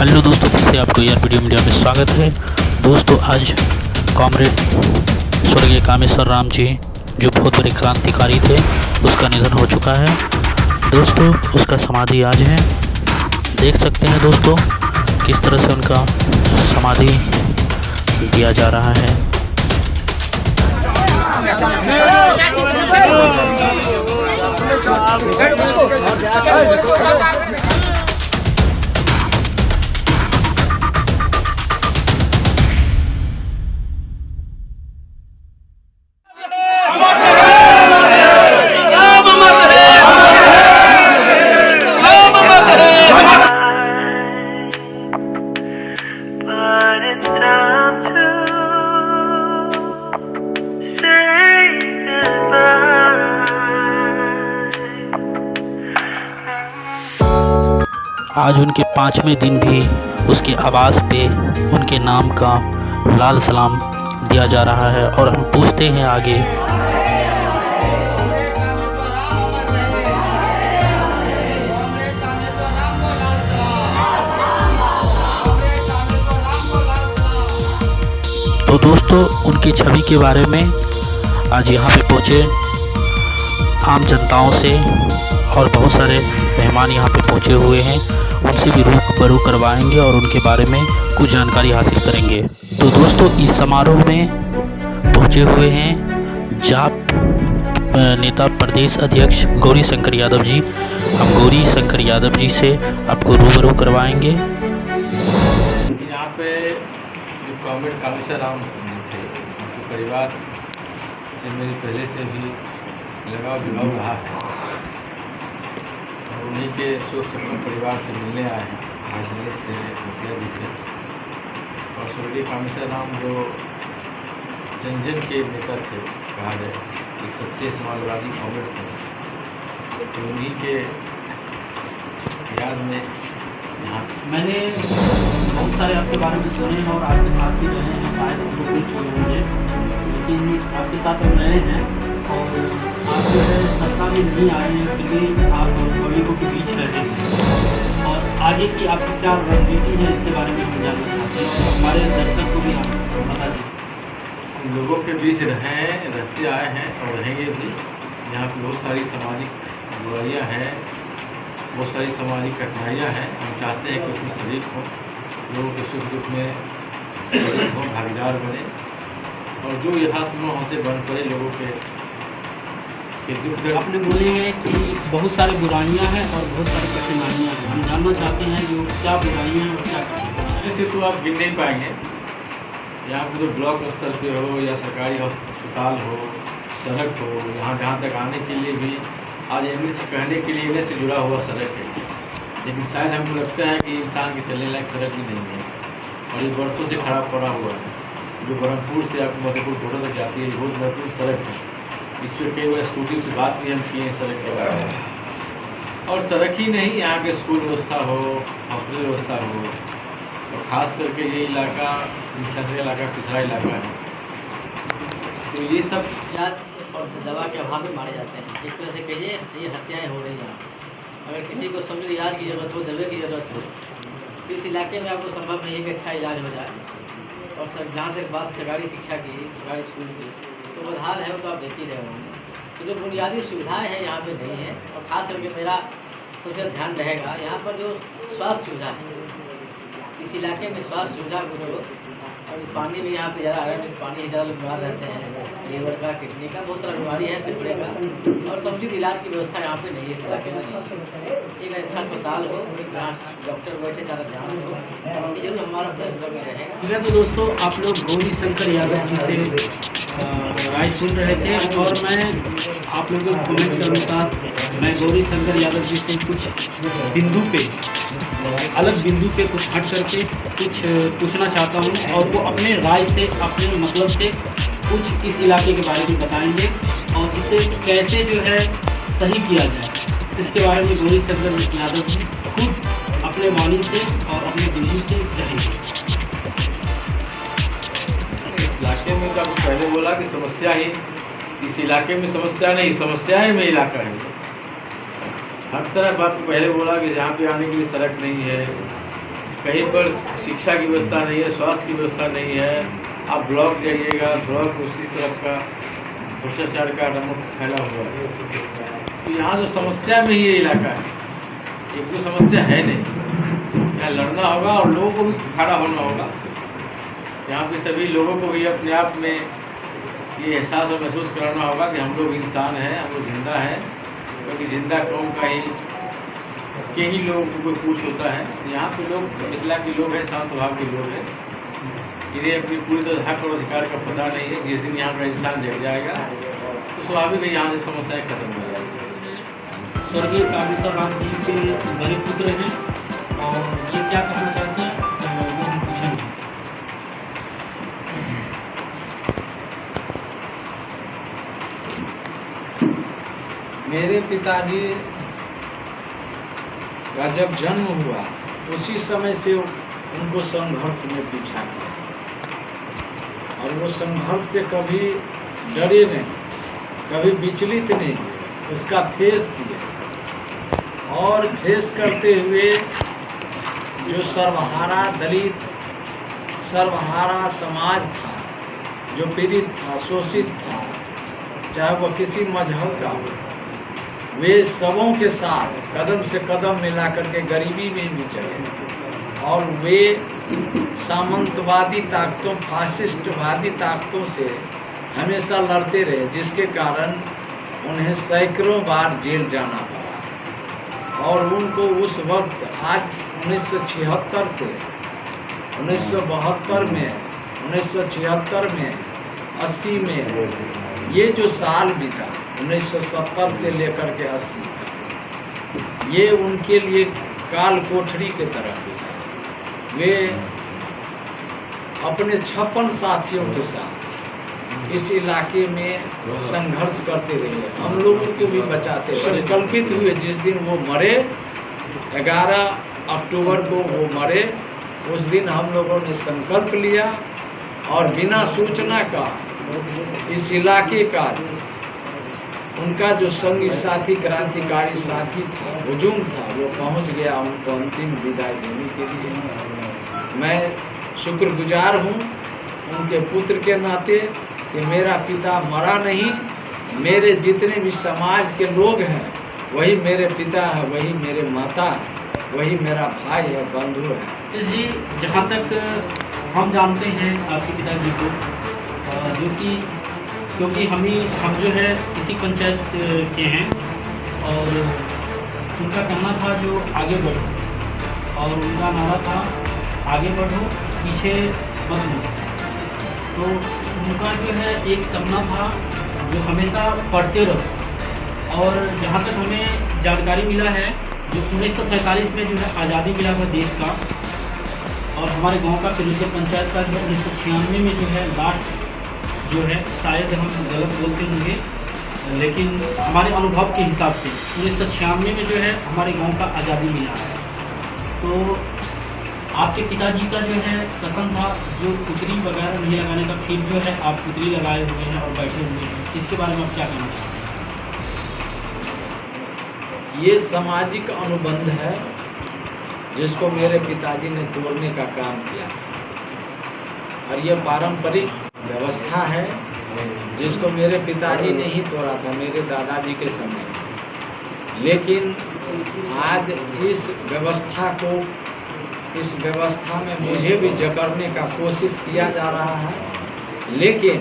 Hello दोस्तों, फिर से आपको यार वीडियो मीडिया में स्वागत है। दोस्तों, आज कॉमरेड स्वर्गीय कामेश्वर राम जी, जो बहुत बड़े क्रांतिकारी थे, उसका निधन हो चुका है। दोस्तों, उसका समाधि आज है। देख सकते हैं दोस्तों किस तरह से उनका समाधि दिया जा रहा है। But it's time to say goodbye. आज उनके 5वें दिन भी उसके आवास पे उनके नाम का लाल सलाम दिया जा रहा है। और हम पूछते हैं आगे, तो दोस्तों उनकी छवि के बारे में आज यहाँ पे पहुँचे आम जनताओं से, और बहुत सारे मेहमान यहाँ पे पहुँचे हुए हैं, उनसे भी रूबरू करवाएंगे और उनके बारे में कुछ जानकारी हासिल करेंगे। तो दोस्तों, इस समारोह में पहुँचे हुए हैं जाप नेता प्रदेश अध्यक्ष गौरी शंकर यादव जी। हम गौरी शंकर यादव जी से आपको रूबरू करवाएंगे। यहाँ पे जो कॉमरेड कामेश्वर राम थे, उनके परिवार से मेरी पहले से भी लगाव जुड़ाव रहा है, और उन्हीं के शोक सपन परिवार से मिलने आए हैं राजनीति से, मुखिया जी से। और स्वर्गीय कामेश्वर राम जो जन जन के नेता थे, कहा जाए एक सच्चे समाजवादी कॉमरेड थे, तो उन्हीं के याद में यहाँ मैंने बहुत सारे आपके बारे में सुने हैं और आपके साथ भी रहे हैं, शायद ग्रुप में छोड़े होंगे, लेकिन आपके साथ हम रहे हैं। और आप जो है सत्ता में नहीं आए हैं, फिर भी आप गरीबों के बीच रहे हैं, और आगे की आपकी क्या रणनीति है, इसके बारे में हम जानना चाहते हैं और हमारे दर्शक को भी आप बता दें। हम लोगों के बीच रहे हैं, रहते आए हैं और रहेंगे भी। यहाँ पर बहुत सारी सामाजिक बुराइयाँ हैं, बहुत सारी सामाजिक कठिनाइयाँ हैं। हम चाहते हैं कि उसमें शरीक हों, लोगों के सुख दुख में हों, भागीदार बने, और जो यथासंभव हमसे बन पड़े लोगों के दुख दर्द। आपने बोले हैं कि बहुत सारी बुराइयां हैं और बहुत सारी कठिनाइयां हैं, हम जानना चाहते हैं जो क्या बुराइयां हैं और क्या कठिनाइयां। ऐसे तो आप गिन नहीं पाएंगे। यहाँ पर जो ब्लॉक स्तर पे हो या सरकारी अस्पताल हो, सड़क हो, यहाँ जहाँ तक आने के लिए भी आज एमएल से कहने के लिए एमएल से जुड़ा हुआ सड़क है, लेकिन शायद हमको लगता है कि इंसान के चलने लायक सड़क भी नहीं है, और ये बरसों से खराब पड़ा हुआ है। जो ब्रह्मपुर से आपको मधुपुर घोड़ा तक जाती है, ये बहुत महत्वपूर्ण सड़क है। इस पर कई बार स्कूटी से बात भी हम किए हैं सड़क के बारे में। और सड़क ही नहीं, यहाँ पे स्कूल व्यवस्था हो, हॉस्पिटल व्यवस्था हो, और ख़ास करके ये इलाका इलाका पिछड़ा इलाका है, तो ये सब और दवा के अभाव में मारे जाते हैं। एक तरह से कहिए ये हत्याएं हो रही हैं। अगर किसी को समझ इलाज की ज़रूरत हो, दवा की ज़रूरत हो, तो इस इलाके में आपको संभव नहीं है कि अच्छा इलाज हो जाए। और सर जहाँ तक बात सरकारी शिक्षा की, सरकारी स्कूल की, तो वो हाल है वो तो आप देख ही रहे होंगे। तो जो बुनियादी सुविधाएँ हैं यहाँ पे नहीं है, और ख़ास करके मेरा सबसे ध्यान रहेगा यहाँ पर जो स्वास्थ्य सुविधा है, इस इलाके में स्वास्थ्य सुविधा को जो, और पानी भी यहाँ पे ज़्यादा आयरन पानी ज़्यादा लोग बीमार रहते हैं, लीवर का, किडनी का, बहुत सारा बीमारी है, फेफड़े का, और समुचित इलाज की व्यवस्था यहाँ पे नहीं है इस इलाके में। एक अच्छा अस्पताल हो, एक जहाँ डॉक्टर बैठे, सारा ध्यान हो, ये जरूर हमारा प्रयत्न में रहेगा। ठीक है, तो दोस्तों आप लोग गौरी शंकर यादव जी से राय सुन रहे थे, और मैं आप लोगों के कमेंट के अनुसार मैं गौरी शंकर यादव जी से कुछ बिंदु पे, अलग बिंदु पे कुछ हट करके कुछ पूछना चाहता हूँ, और वो अपने राय से, अपने मतलब से कुछ इस इलाके के बारे में बताएंगे, और इसे कैसे जो है सही किया जाए, इसके बारे में गौरी शंकर यादव जी खुद अपने वाणी से और अपने बिंदु से कहेंगे। इलाके में तो आपको पहले बोला कि समस्या ही इस इलाके में समस्या नहीं, समस्याएं में इलाका है। हर तरफ आपको पहले बोला कि जहाँ पे आने के लिए सड़क नहीं है, कहीं पर शिक्षा की व्यवस्था नहीं है, स्वास्थ्य की व्यवस्था नहीं है। आप ब्लॉक जाइएगा, ब्लॉक उसी तरफ का भ्रष्टाचार का नमक फैला हुआ है। तो यहाँ जो समस्या में ही ये इलाका है, एक तो समस्या है नहीं, यहाँ लड़ना होगा और लोगों को भी खड़ा होना होगा। यहाँ पे सभी लोगों को भी अपने आप में ये एहसास और महसूस कराना होगा कि हम लोग इंसान हैं, हम लोग जिंदा हैं, क्योंकि जिंदा कौम का ही के ही लोगों को पूछ होता है। यहाँ पे लोग मिथिला के लोग हैं, शांत स्वभाव के लोग हैं, इन्हें अपनी पूरी तरह हक और अधिकार का पता नहीं है। जिस दिन यहाँ का इंसान जग जाएगा तो स्वाभाविक है यहाँ से समस्याएं खत्म हो जाएगी। स्वर्गीय कामेश्वर राम जी के बड़े पुत्र हैं और ये क्या कहना चाहते हैं वो हम पूछेंगे। मेरे पिताजी का जब जन्म हुआ उसी समय से उनको संघर्ष में पीछा किया और वो संघर्ष से कभी डरे नहीं, कभी विचलित नहीं, उसका फेस किया और फेस करते हुए जो सर्वहारा दलित सर्वहारा समाज था, जो पीड़ित था, शोषित था, चाहे वह किसी मजहब का हो, वे सबों के साथ कदम से कदम मिला करके गरीबी में भी चले और वे सामंतवादी ताकतों, फासिस्टवादी ताकतों से हमेशा लड़ते रहे, जिसके कारण उन्हें सैकड़ों बार जेल जाना पड़ा। और उनको उस वक्त, आज 1976 से 1972 में, 1976 में, 80 में, ये जो साल बीता 1970 से लेकर के 80, ये उनके लिए काल कोठरी के तरह बीता। वे अपने 56 साथियों के साथ इस इलाके में संघर्ष करते रहे, हम लोगों को भी बचाते रहे। संकल्पित हुए जिस दिन वो मरे, 11 अक्टूबर को वो मरे, उस दिन हम लोगों ने संकल्प लिया और बिना सूचना का इस इलाके का उनका जो संगी साथी, क्रांतिकारी साथी था, हुजूम था, वो पहुंच गया उनको अंतिम विदाई देने के लिए। मैं शुक्रगुजार हूं उनके पुत्र के नाते कि मेरा पिता मरा नहीं, मेरे जितने भी समाज के लोग हैं वही मेरे पिता है, वही मेरे माता है, वही मेरा भाई है, बंधु है। जी, जहाँ तक हम जानते हैं आपके पिताजी को, जो कि क्योंकि हम जो है इसी पंचायत के हैं और उनका कहना था जो आगे बढ़ो और उनका नारा था आगे बढ़ो पीछे मत मुड़ो। तो उनका जो है एक सपना था जो हमेशा पढ़ते रहो। और जहाँ तक हमें जानकारी मिला है, जो 1947 में जो है आज़ादी मिला था देश का, और हमारे गांव का फिरोजपुर पंचायत का जो 1996 में जो है लास्ट जो है, शायद हम गलत बोलते होंगे, लेकिन हमारे अनुभव के हिसाब से 1996 में जो है हमारे गांव का आज़ादी मिला है। तो आपके पिताजी का जो है कथन था जो पुतली वगैरह नहीं लगाने का, फिर जो है आप पुतली लगाए हुए हैं और बैठे हुए हैं, इसके बारे में आप क्या कहना चाहते हैं? ये सामाजिक अनुबंध है जिसको मेरे पिताजी ने तोड़ने का काम किया और ये पारंपरिक व्यवस्था है जिसको मेरे पिताजी ने ही तोड़ा था, मेरे दादाजी के समय। लेकिन आज इस व्यवस्था में मुझे भी जकड़ने का कोशिश किया जा रहा है, लेकिन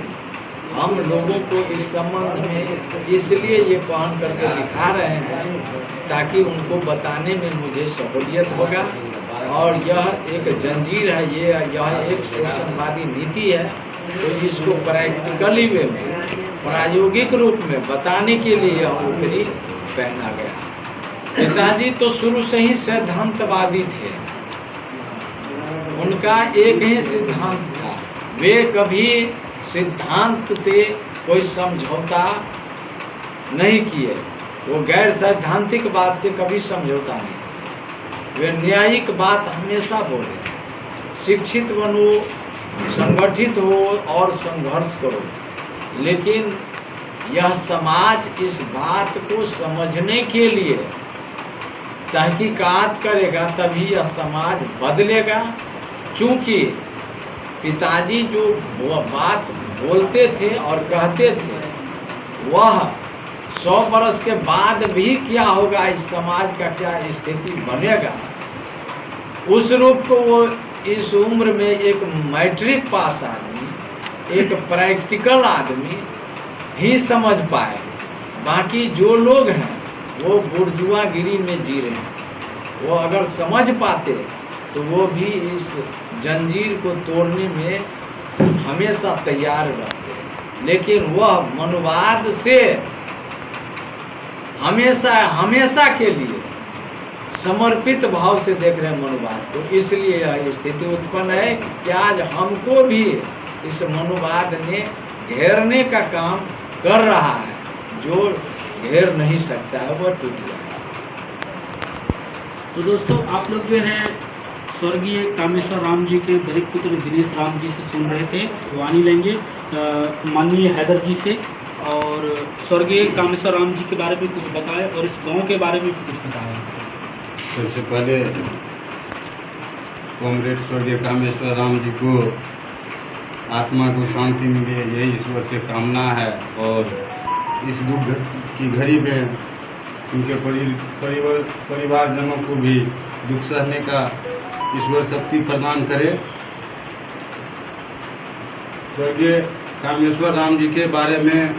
हम लोगों को इस संबंध में इसलिए ये पहन करके दिखा रहे हैं ताकि उनको बताने में मुझे सहूलियत होगा। और यह एक जंजीर है, यह एक शोषणवादी नीति है, तो इसको प्रैक्टिकली वे में, प्रायोगिक रूप में बताने के लिए यह उपरी पहना गया। पिताजी तो शुरू से ही सिद्धांतवादी थे, उनका एक ही सिद्धांत था, वे कभी सिद्धांत से कोई समझौता नहीं किए, वो गैर सैद्धांतिक बात से कभी समझौता नहीं, वे न्यायिक बात हमेशा बोले। शिक्षित बनो, संगठित हो और संघर्ष करो, लेकिन यह समाज इस बात को समझने के लिए तहकीकात करेगा तभी यह समाज बदलेगा। चूंकि पिताजी जो वो बात बोलते थे और कहते थे वह 100 वर्ष के बाद भी क्या होगा, इस समाज का क्या स्थिति बनेगा, उस रूप को वो इस उम्र में एक मैट्रिक पास आदमी, एक प्रैक्टिकल आदमी ही समझ पाए। बाकी जो लोग हैं वो बुर्जुआगिरी में जी रहे हैं। वो अगर समझ पाते तो वो भी इस जंजीर को तोड़ने में हमेशा तैयार रहते, लेकिन वह मनुवाद से हमेशा के लिए समर्पित भाव से देख रहे हैं मनुवाद को। इसलिए यह स्थिति उत्पन्न है कि आज हमको भी इस मनुवाद ने घेरने का काम कर रहा है। जो घेर नहीं सकता है वह टूट जाएगा। तो दोस्तों, आप लोग जो है स्वर्गीय कामेश्वर राम जी के बड़े पुत्र दिनेश राम जी से सुन रहे थे। वाणी लेंगे माननीय हैदर जी से, और स्वर्गीय कामेश्वर राम जी के बारे में कुछ बताएं और इस गांव के बारे में भी कुछ बताएं। सबसे पहले कॉमरेड स्वर्गीय कामेश्वर राम जी को आत्मा को शांति मिले, यही ईश्वर से कामना है। और इस दुख की घड़ी में उनके परिवारजनों को भी दुख सहने का ईश्वर शक्ति प्रदान करे। स्वर्गीय कामेश्वर राम जी के बारे में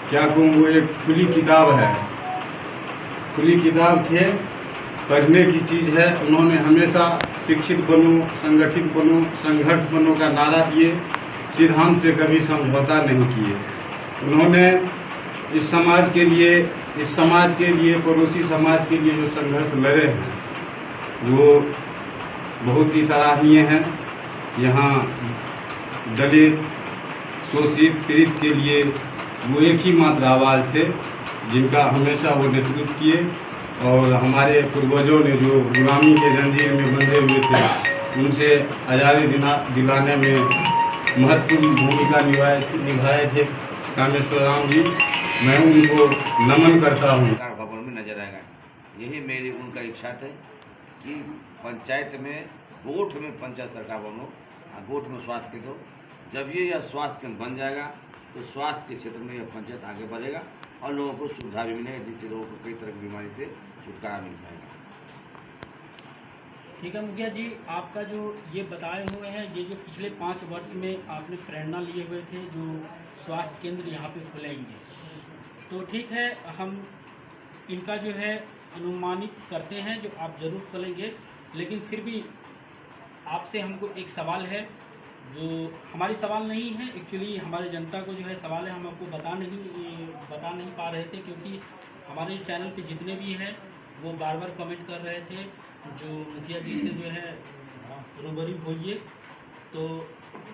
क्या कहूँ, वो एक खुली किताब है, खुली किताब थे, पढ़ने की चीज़ है। उन्होंने हमेशा शिक्षित बनो, संगठित बनो, संघर्ष बनो का नारा दिए, सिद्धांत से कभी समझौता नहीं किए। उन्होंने इस समाज के लिए, पड़ोसी समाज के लिए जो संघर्ष लड़े हैं वो बहुत ही सराहनीय है। यहाँ दलित, शोषित, पीड़ित के लिए वो एक ही मात्र आवाज़ थे जिनका हमेशा वो नेतृत्व किए। और हमारे पूर्वजों ने जो गुलामी के जंजीर में बंधे हुए थे उनसे आज़ादी दिलाने में महत्वपूर्ण भूमिका निभाए थे कामेश्वर राम जी। मैं उनको नमन करता हूँ। सरकार भवन में नजर आएगा, यही मेरी उनका इच्छा थी कि पंचायत में, गोठ में पंचायत सरकार भवन हो और गोठ में स्वास्थ्य केंद्र हो। जब यह स्वास्थ्य केंद्र बन जाएगा तो स्वास्थ्य के क्षेत्र में यह पंचायत आगे बढ़ेगा और लोगों को सुविधा भी मिलेगा, जिससे लोगों को कई तरह की बीमारी से छुटकारा मिल पाएगा। ठीक है मुखिया जी, आपका जो ये बताए हुए हैं, ये जो पिछले 5 वर्ष में आपने प्रेरणा लिए हुए थे जो स्वास्थ्य केंद्र यहाँ पे खुलेंगे, तो ठीक है, हम इनका जो है अनुमानित करते हैं जो आप ज़रूर खोलेंगे। लेकिन फिर भी आपसे हमको एक सवाल है, जो हमारी सवाल नहीं है, एक्चुअली हमारे जनता को जो है सवाल है, हम आपको बता नहीं पा रहे थे, क्योंकि हमारे चैनल पे जितने भी हैं वो बार बार कमेंट कर रहे थे जो मुखिया जी से जो है रूबरू होइए। तो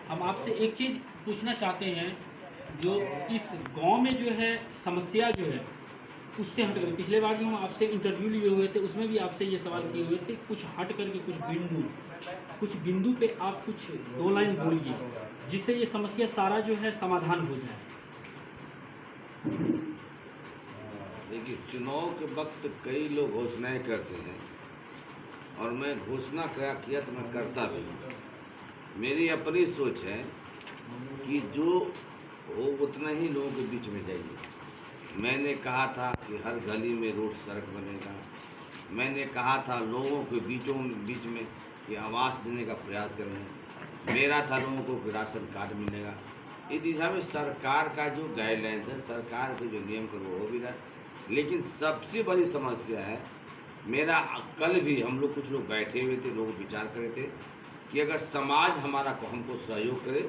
हम आपसे एक चीज़ पूछना चाहते हैं, जो इस गांव में जो है समस्या जो है उससे हट कर, पिछले बार जो हम आपसे इंटरव्यू लिए हुए थे उसमें भी आपसे ये सवाल किए हुए थे, कुछ हट करके कुछ बिंदु पे आप कुछ 2 लाइन बोलिए जिससे ये समस्या सारा जो है समाधान हो जाए। देखिए, चुनाव के वक्त कई लोग घोषणाएं करते हैं और मैं घोषणा किया तो मैं करता भी हूँ। मेरी अपनी सोच है कि जो हो उतना ही लोगों के बीच में जाइए। मैंने कहा था कि हर गली में रोड सड़क बनेगा, मैंने कहा था लोगों के बीच में कि आवास देने का प्रयास करेंगे, मेरा था लोगों को राशन कार्ड मिलेगा। इस दिशा में सरकार का जो गाइडलाइंस है, सरकार के जो नियम कर वो हो भी रहा है। लेकिन सबसे बड़ी समस्या है, मेरा कल भी हम लोग कुछ लोग बैठे हुए थे, लोग विचार कर रहे थे कि अगर समाज हमारा हमको सहयोग करे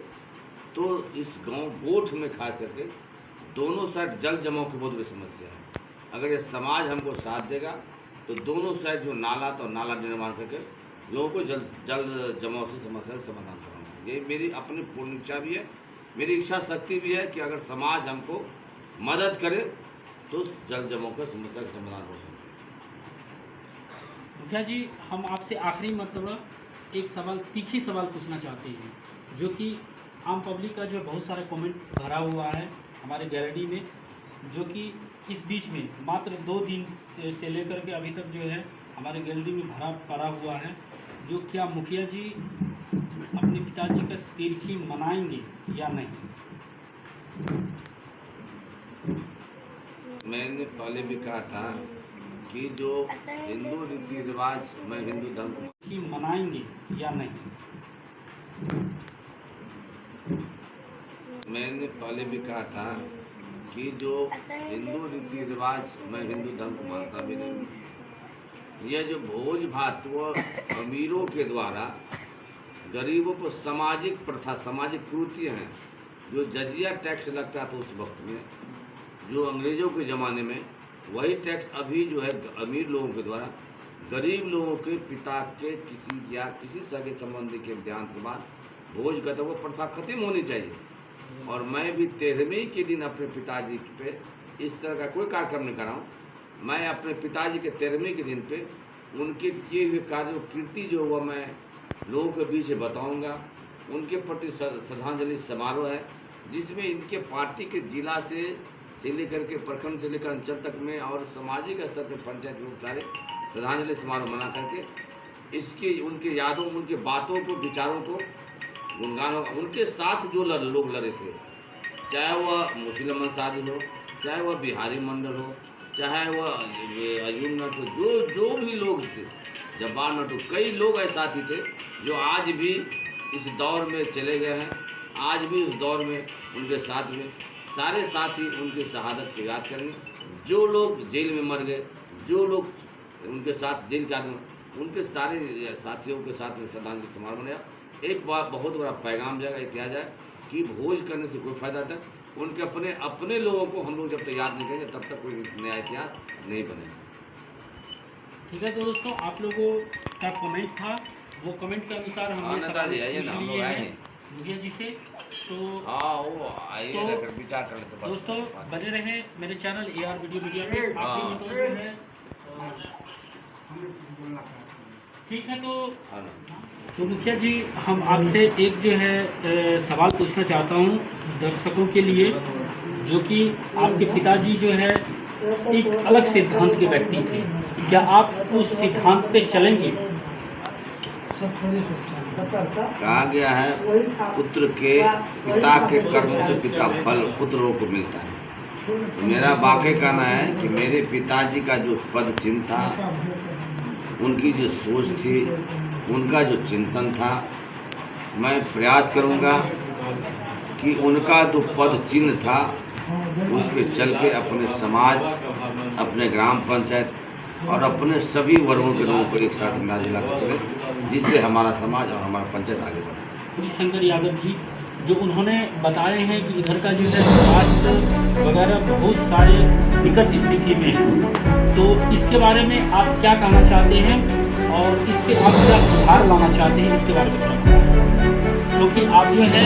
तो इस गांव गोठ में खास करके दोनों साइड जल जमाव की बहुत बड़ी समस्या है। अगर ये समाज हमको साथ देगा तो दोनों साइड जो नाला तो नाला निर्माण करके लोगों को जल जमाव से समस्या का समाधान करना। ये मेरी अपनी पूर्ण इच्छा भी है, मेरी इच्छा शक्ति भी है कि अगर समाज हमको मदद करे तो जल जमाव का समस्या का समाधान हो सकता है। मुखिया जी, हम आपसे आखिरी मतलब एक सवाल, तीखी सवाल पूछना चाहते हैं, जो कि आम पब्लिक का जो बहुत सारा कमेंट भरा हुआ है हमारे गैलरी में, जो कि इस बीच में मात्र 2 दिन से लेकर के अभी तक जो है हमारे गैलरी में भरा पड़ा हुआ है, जो क्या मुखिया जी अपने पिताजी का तिरछी मनाएंगे या नहीं? मैंने पहले भी कहा था कि जो हिंदू रीति रिवाज मैं हिंदू धर्म को तिरछी मनाएंगे या नहीं? मैंने पहले भी कहा था कि जो हिंदू रीति रिवाज मैं हिंदू धर्म को मानता भी नहीं। यह जो भोज भात वो अमीरों के द्वारा गरीबों पर सामाजिक प्रथा, सामाजिक कुरीतियाँ हैं। जो जजिया टैक्स लगता था उस वक्त में, जो अंग्रेजों के ज़माने में, वही टैक्स अभी जो है अमीर लोगों के द्वारा गरीब लोगों के पिता के किसी या किसी सगे संबंधी के देहांत के बाद भोज करता, वो प्रथा खत्म होनी चाहिए। और मैं भी 13वें के दिन अपने पिताजी पे इस तरह का कोई कार्यक्रम नहीं कराऊँ। मैं अपने पिताजी के 13वें के दिन पे उनके किए हुए कार्यों कीर्ति जो हुआ मैं लोगों के बीच बताऊंगा। उनके प्रति श्रद्धांजलि समारोह है, जिसमें इनके पार्टी के जिला से लेकर के प्रखंड से लेकर अंचल तक में और सामाजिक स्तर पर पंचायत लोग सारे श्रद्धांजलि समारोह मना करके इसके उनके यादों, उनके बातों को, विचारों को गुणगान होगा। उनके साथ जो लोग लड़े थे, चाहे वह मुस्लिम अंसारी हो, चाहे वह बिहारी मंडल हो, चाहे वह अयूब नट हो, जो भी लोग थे, जब्बार नट हो, कई लोग ऐसे साथी थे जो आज भी इस दौर में चले गए हैं। आज भी इस दौर में उनके साथ में सारे साथी उनकी शहादत को याद करेंगे। जो लोग जेल में मर गए, जो लोग उनके साथ जेल के आदमी, उनके सारे साथियों के साथ में श्रद्धांजलि समारोह मनाया। एक बहुत बड़ा पैगाम जाएगा, ये किया जाए कि भोज करने से कोई फायदा था। उनके अपने लोगों को हम लोग जब तक याद नहीं करेंगे तब तक कोई नया इतिहास नहीं बनेगा। ठीक है, तो दोस्तों आप लोगों का कमेंट था, वो कमेंट के अनुसार हमने सवाल पूछ लिए हैं मुखिया जी से। तो विचार कर लेते हैं। दोस्तों बने रहे मेरे चैनल AR वीडियो मीडिया पे। आखिरी में तो जो है ठीक है, तो मुखिया जी हम आपसे एक जो है सवाल पूछना चाहता हूँ दर्शकों के लिए, जो कि आपके पिताजी जो है एक अलग सिद्धांत के व्यक्ति थे। क्या आप उस सिद्धांत पे चलेंगे? कहा गया है पुत्र के पिता के कर्मों से पिता फल पुत्रों को मिलता है। तो मेरा वाकई कहना है कि मेरे पिताजी का जो पद चिन्ह था, उनकी जो सोच थी, उनका जो चिंतन था, मैं प्रयास करूंगा कि उनका जो पद चिन्ह था उस पर चल के अपने समाज, अपने ग्राम पंचायत और अपने सभी वर्गों के लोगों को एक साथ मिला जुला कर चले, जिससे हमारा समाज और हमारा पंचायत आगे बढ़े। शंकर यादव जी जो उन्होंने बताए हैं कि इधर का जो है स्वास्थ्य वगैरह बहुत सारे विकट स्थिति में है, तो इसके बारे में आप क्या कहना चाहते हैं और इस पर आप क्या सुधार लाना चाहते हैं, इसके बारे में क्या बताएं? क्योंकि आप जो है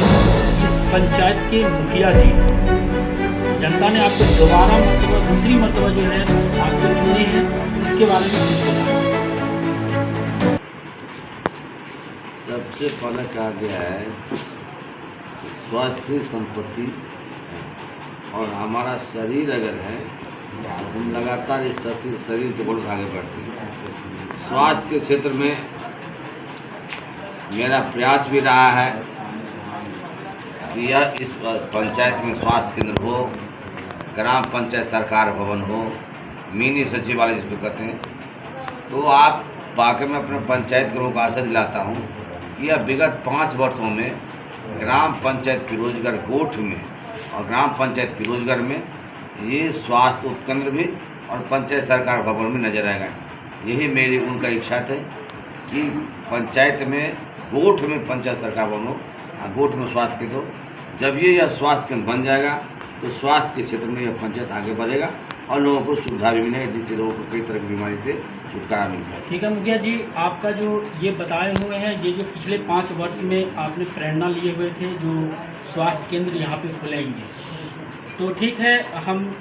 इस पंचायत के मुखिया जी, जनता ने आपको दोबारा दूसरी मरतबा जो है आपको चुने हैं, इसके बारे में कुछ बताएं। सबसे पहले कहा गया है स्वास्थ्य संपत्ति है, और हमारा शरीर अगर है तो हम लगातार इस शरीर को बहुत आगे बढ़ते हैं। स्वास्थ्य के क्षेत्र में मेरा प्रयास भी रहा है कि यह इस पंचायत में स्वास्थ्य केंद्र हो, ग्राम पंचायत सरकार भवन हो, मिनी सचिवालय जिसको कहते हैं। तो आप वाकई में अपने पंचायत के लोगों को आशा दिलाता हूँ कि यह विगत 5 वर्षों में ग्राम पंचायत की रोजगार गोठ में और ग्राम पंचायत की रोजगार में ये स्वास्थ्य उपकेंद्र भी और पंचायत सरकार भवन में नजर आएगा। यही मेरी उनका इच्छा है कि पंचायत में गोठ में पंचायत सरकार भवन हो और गोठ में स्वास्थ्य केंद्र हो। जब यह स्वास्थ्य केंद्र बन जाएगा तो स्वास्थ्य के क्षेत्र में यह पंचायत आगे बढ़ेगा और लोगों को सुविधा भी मिलेगी, जिससे लोगों को कई तरह की बीमारी से छुटकारा मिलता है। ठीक है मुखिया जी, आपका जो ये बताए हुए हैं, ये जो पिछले 5 वर्ष में आपने प्रेरणा लिए हुए थे जो स्वास्थ्य केंद्र यहाँ पे खुलेंगे, तो ठीक है, हम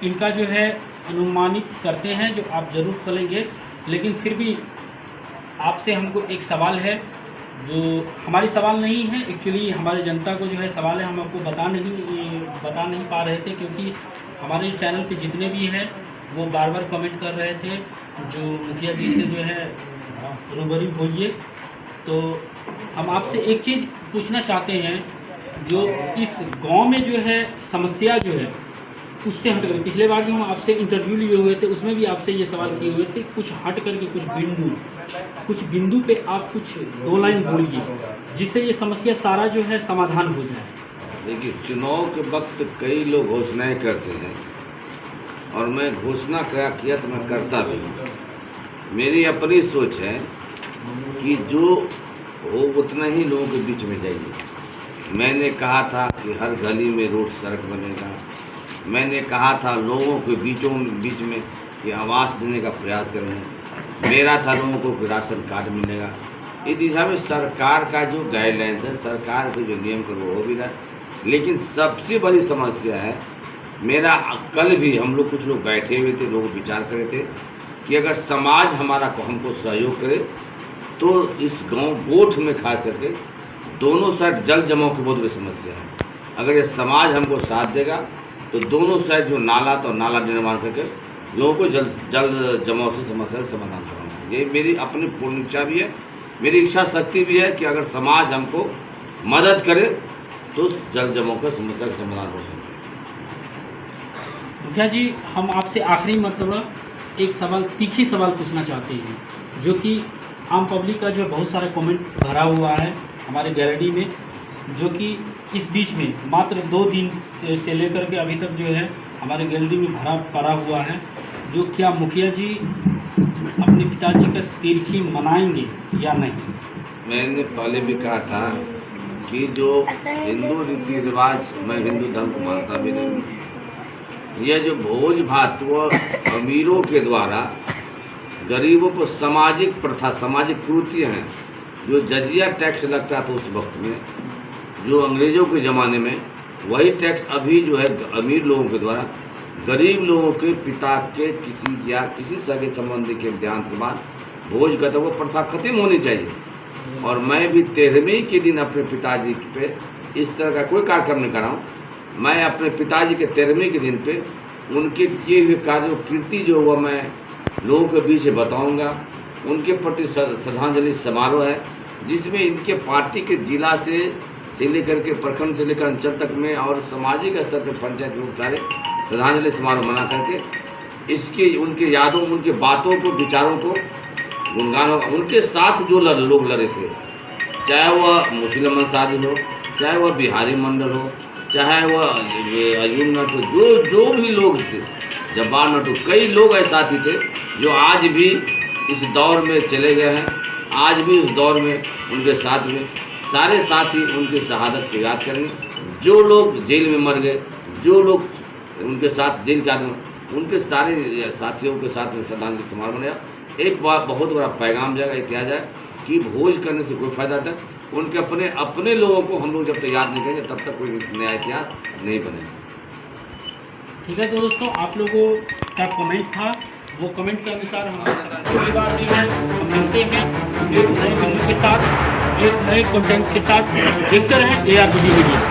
इनका जो है अनुमानित करते हैं जो आप ज़रूर खोलेंगे। लेकिन फिर भी आपसे हमको एक सवाल है, जो हमारी सवाल नहीं है, एक्चुअली हमारे जनता को जो है सवाल है, हम आपको बता नहीं पा रहे थे, क्योंकि हमारे चैनल पे जितने भी हैं वो बार बार कमेंट कर रहे थे जो मुखिया जी से जो है रूबरू होइए। तो हम आपसे एक चीज़ पूछना चाहते हैं, जो इस गांव में जो है समस्या जो है उससे हट कर, पिछले बार जो हम आपसे इंटरव्यू लिए हुए थे उसमें भी आपसे ये सवाल किए हुए थे, कुछ हट करके कुछ बिंदु पे आप कुछ 2 लाइन बोलिए जिससे ये समस्या सारा जो है समाधान हो जाए। देखिए, चुनाव के वक्त कई लोग घोषणाएं करते हैं और मैं घोषणा किया तो मैं करता भी हूँ। मेरी अपनी सोच है कि जो हो उतना ही लोगों के बीच में जाइए। मैंने कहा था कि हर गली में रोड सड़क बनेगा, मैंने कहा था लोगों के बीच में कि आवास देने का प्रयास करेंगे, मेरा था लोगों को कि राशन कार्ड मिलेगा। इस दिशा में सरकार का जो गाइडलाइंस है, सरकार के जो नियम कर वो हो भी रहा है। लेकिन सबसे बड़ी समस्या है, मेरा कल भी हम लोग कुछ लोग बैठे हुए थे, लोग विचार कर रहे थे कि अगर समाज हमारा हमको सहयोग करे तो इस गांव गोठ में खास करके दोनों साइड जल जमाव की बहुत बड़ी समस्या है। अगर ये समाज हमको साथ देगा तो दोनों साइड जो नाला तो नाला निर्माण करके लोगों को जल जमाव से समस्या का समाधान करना। ये मेरी अपनी पूर्ण इच्छा भी है, मेरी इच्छा शक्ति भी है कि अगर समाज हमको मदद करे तो जल जमाव का समस्या का समाधान हो सकता है। मुखिया जी, हम आपसे आखिरी मतलब एक सवाल, तीखी सवाल पूछना चाहते हैं, जो कि आम पब्लिक का जो बहुत सारा कमेंट भरा हुआ है हमारे गैलरी में, जो कि इस बीच में मात्र 2 दिन से लेकर के अभी तक जो है हमारे गैलरी में भरा पड़ा हुआ है, जो क्या मुखिया जी अपने पिताजी का तिरछी मनाएंगे या नहीं। मैंने पहले भी कहा था कि जो हिंदू रीति रिवाज, मैं हिंदू धर्म को मानता भी नहीं, यह जो भोज भात वो अमीरों के द्वारा गरीबों पर सामाजिक प्रथा, सामाजिक कुरीतियाँ हैं। जो जजिया टैक्स लगता था उस वक्त में, जो अंग्रेज़ों के ज़माने में, वही टैक्स अभी जो है अमीर लोगों के द्वारा गरीब लोगों के पिता के किसी सगे संबंधी के देहांत के बाद भोज का, तो वो प्रथा खत्म होनी चाहिए। और मैं भी 13वीं के दिन अपने पिताजी पे इस तरह का कोई कार्यक्रम नहीं कराऊँ। मैं अपने पिताजी के 13वीं के दिन पे उनके किए हुए कार्यों कीर्ति जो हुआ मैं लोगों के बीच बताऊंगा। उनके प्रति श्रद्धांजलि समारोह है जिसमें इनके पार्टी के जिला से लेकर के प्रखंड से लेकर अंचल तक में और सामाजिक स्तर पर पंचायत लोग सारे श्रद्धांजलि समारोह मना करके इसके उनके यादों, उनके बातों को, विचारों को गुणगान होगा। उनके साथ जो लोग लड़े थे, चाहे वह मुस्लिम अंसारी हो, चाहे वह बिहारी मंडल हो, चाहे वह अयूब नट हो, जो भी लोग थे, जब्बार नट हो, कई लोग ऐसे साथी थे जो आज भी इस दौर में चले गए हैं। आज भी इस दौर में उनके साथ में सारे साथी उनकी शहादत को याद करेंगे। जो लोग जेल में मर गए, जो लोग उनके साथ जेल के आदमी, उनके सारे साथियों के साथ में श्रद्धांजलि समारोह बनाया। एक बात बहुत बड़ा पैगाम जाएगा, ये किया जाए कि भोज करने से कोई फायदा था। उनके अपने लोगों को हम लोग जब तक याद नहीं करेंगे तब तक कोई नया इतिहास नहीं बनेगा। ठीक है, तो दोस्तों आप लोगों का कमेंट था, वो कमेंट के अनुसार हम अगली बार भी है हम मिलते हैं एक नए वीडियो के साथ, एक नए कंटेंट के साथ। देखते रहें AR वीडियो।